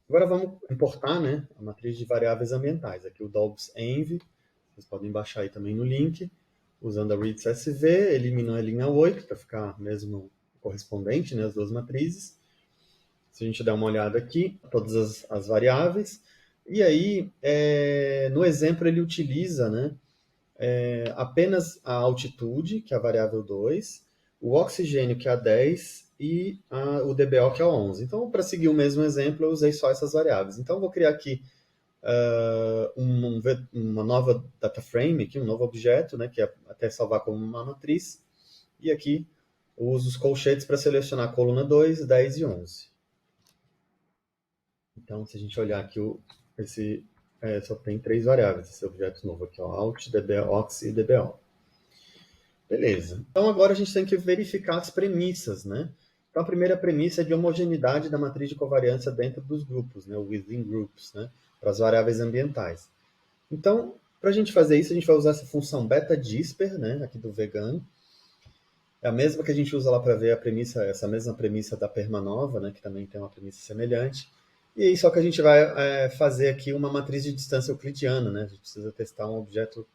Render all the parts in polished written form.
Agora vamos importar, né, a matriz de variáveis ambientais. Aqui o Dobbs Env, vocês podem baixar aí também no link, usando a read CSV, elimina a linha 8 para ficar mesmo correspondente, né, as duas matrizes. Se a gente der uma olhada aqui, todas as variáveis, e aí, no exemplo, ele utiliza, né, apenas a altitude, que é a variável 2, o oxigênio, que é a 10, e o DBO, que é a 11. Então, para seguir o mesmo exemplo, eu usei só essas variáveis. Então, eu vou criar aqui uma nova data frame, aqui, um novo objeto, né, que é até salvar como uma matriz. E aqui eu uso os colchetes para selecionar a coluna 2, 10 e 11. Então, se a gente olhar aqui, só tem três variáveis, esse objeto novo aqui, ó, alt, dbo, ox e dbo. Beleza. Então, agora a gente tem que verificar as premissas, né? Então, a primeira premissa é de homogeneidade da matriz de covariância dentro dos grupos, né? O within groups, né? Para as variáveis ambientais. Então, para a gente fazer isso, a gente vai usar essa função beta-disper, né? Aqui do vegano. É a mesma que a gente usa lá para ver a premissa, essa mesma premissa da Permanova, né? Que também tem uma premissa semelhante. E aí, só que a gente vai fazer aqui uma matriz de distância euclidiana, né? A gente precisa testar um objeto,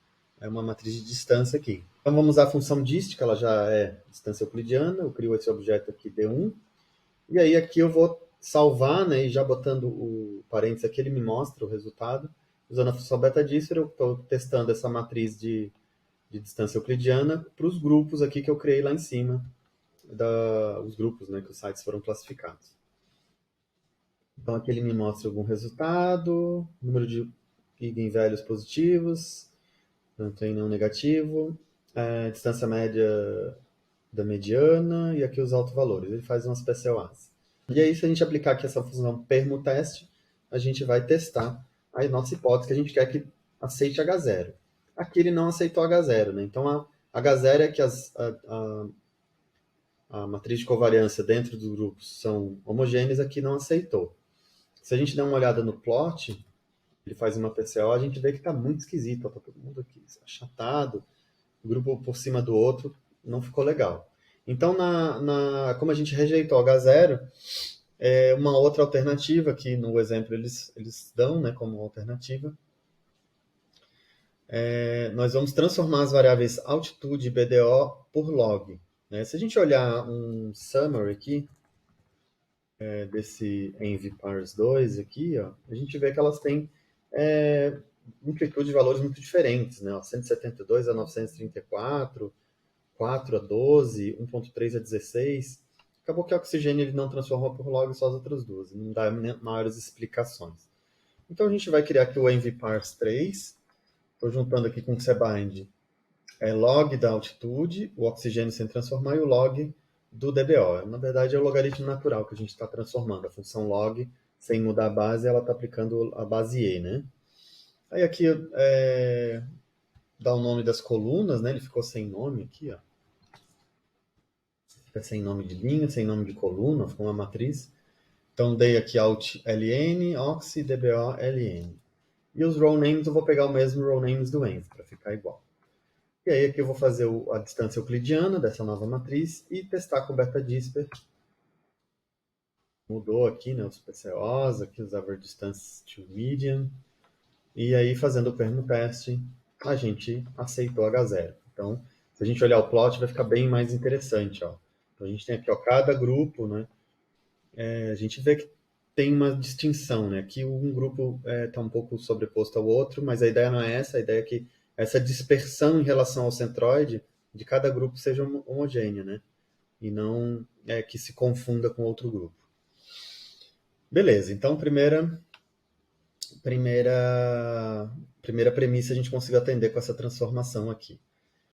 uma matriz de distância aqui. Então vamos usar a função dist, que ela já é distância euclidiana. Eu crio esse objeto aqui, D1. E aí aqui eu vou salvar, né? E já botando o parênteses aqui, ele me mostra o resultado. Usando a função beta-disper, eu estou testando essa matriz de distância euclidiana para os grupos aqui que eu criei lá em cima. Os grupos, né? Que os sites foram classificados. Então aqui ele me mostra algum resultado, número de eigenvalues positivos, não tem nenhum negativo, distância média da mediana e aqui os autovalores. Ele faz umas PCOAs. E aí, se a gente aplicar aqui essa função permuteste, a gente vai testar a nossa hipótese que a gente quer que aceite H0. Aqui ele não aceitou H0, né? Então a H0 é que a matriz de covariância dentro dos grupos são homogêneas, aqui não aceitou. Se a gente der uma olhada no plot, ele faz uma PCO, a gente vê que está muito esquisito. Está todo mundo aqui achatado, o grupo por cima do outro, não ficou legal. Então, como a gente rejeitou H0, uma outra alternativa, que no exemplo eles dão, né, como alternativa, nós vamos transformar as variáveis altitude e BDO por log. Né? Se a gente olhar um summary aqui, desse envpars 2 aqui, ó, a gente vê que elas têm amplitude de valores muito diferentes, né? 172 a 934, 4 a 12, 1.3 a 16. Acabou que o oxigênio ele não transforma por log só as outras duas, não dá maiores explicações. Então a gente vai criar aqui o envpars 3, estou juntando aqui com o cbind log da altitude, o oxigênio sem transformar e o log do DBO. Na verdade, é o logaritmo natural que a gente está transformando. A função log, sem mudar a base, ela está aplicando a base E, né? Aí aqui dá o nome das colunas, né? Ele ficou sem nome aqui, ó. Fica sem nome de linha, sem nome de coluna, ficou uma matriz. Então dei aqui alt ln, oxi, dbo, ln. E os row names eu vou pegar o mesmo row names do env, para ficar igual. E aí aqui eu vou fazer a distância euclidiana dessa nova matriz e testar com o beta-disper. Mudou aqui, né, os PCOs, aqui os average distance to median. E aí, fazendo o permuteste, a gente aceitou H0. Então, se a gente olhar o plot, vai ficar bem mais interessante. Ó. Então, a gente tem aqui ó, cada grupo, né, a gente vê que tem uma distinção. Né? Aqui um grupo está um pouco sobreposto ao outro, mas a ideia não é essa. A ideia é que essa dispersão em relação ao centroide de cada grupo seja homogênea, né? E não que se confunda com outro grupo. Beleza, então primeira premissa a gente conseguiu atender com essa transformação aqui.